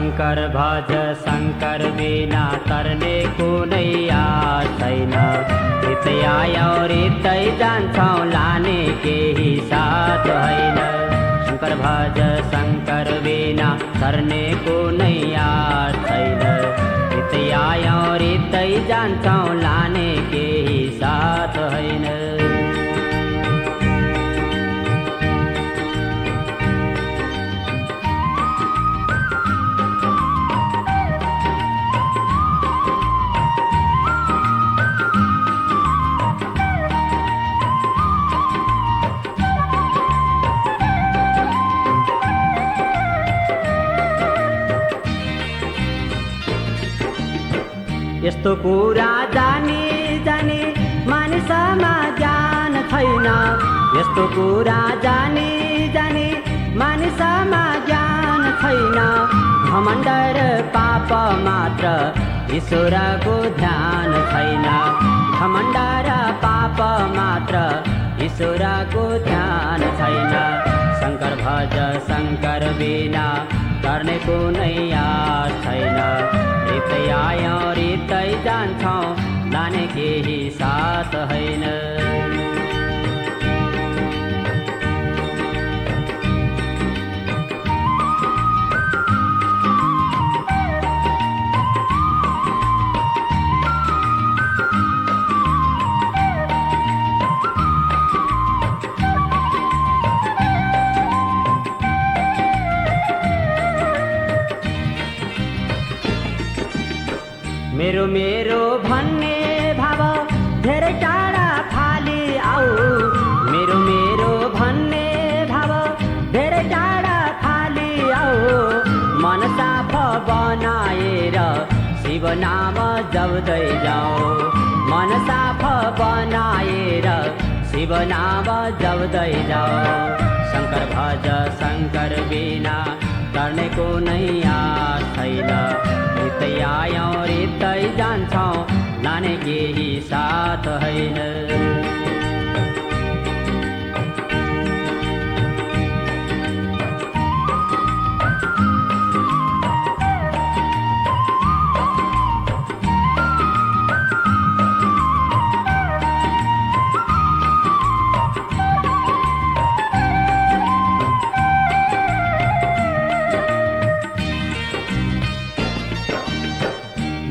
शङ्कर भज शङ्कर बिना तर्ने कुनै आश छैन। रित्तै आयौँ रित्तै जान्छौँ लाने केही साथ होइन। शङ्कर भज शङ्कर बिना तर्ने कुनै आश छैन। रित्तै आयौँ रित्तै जान्छौँ लाने केही साथ होइन। यस्तो कुरा जानी जानी मानिसमा ज्ञान छैन। यस्तो कुरा जानी जानी मानिसमा ज्ञान छैन। घमण्ड र पाप मात्र ईश्वरको ध्यान छैन। घमण्ड र पाप मात्र ईश्वरको ध्यान छैन। शङ्कर भज शङ्कर बिना गर्ने कुनै आश छैन। रित्तै आयौँ रित्तै जान्छौँ लाने केही साथ होइन। मेरो मेरो भन्ने भाव धेरै टाढा फाली आऊ। मेरो मेरो भन्ने भाव धेरै टाढा फाली आऊ। मन साफ बनाएर शिव नाम जप्दै जाऊ। मन साफ बनाएर शिव नाम जप्दै जाऊ। शङ्कर भज शङ्कर बिना गर्ने कुनै आश छैन। रित्तै आयौँ रित्तै जान्छौँ लाने केही साथ होइन।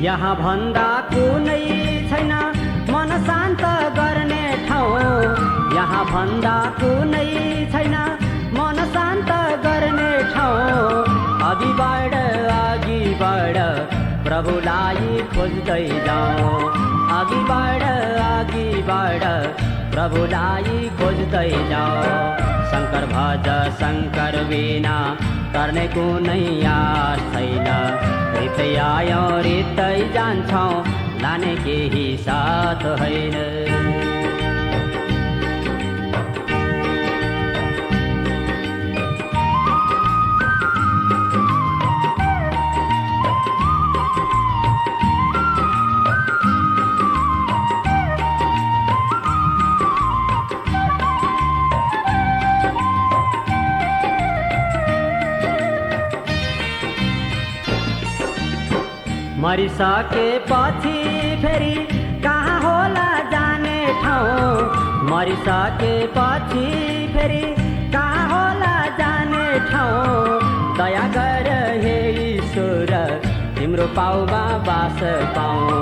यहाँ भन्दा कुनै छैन मन शान्त गर्ने ठाउँ। यहाँ भन्दा कुनै छैन मन शान्त गर्ने ठाउँ। अघि बढ प्रभुलाई खोज्दै जाऊ। अघि बढ प्रभुलाई खोज्दै जाऊ। शङ्कर भज शङ्कर बिना गर्ने कुनै आश छैन। रित्तै आयौँ रित्तै जान्छौँ लाने केही साथ होइन। मरिसकेपछि फेरि कहाँ होला जाने ठाउँ। मरिसकेपछि फेरि कहाँ होला जाने ठाउँ। दया गर हे ईश्वर तिम्रो पाउमा बास पाऊँ।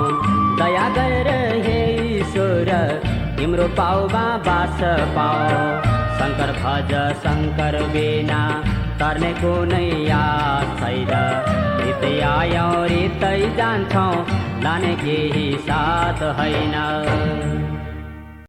दया गर हे ईश्वर तिम्रो पाउमा बास पाऊँ। शङ्कर भज शङ्कर बिना तर्ने कुनै आश छैन। रित्तै आयौँ रित्तै जान्छौँ लाने केही साथ होइन।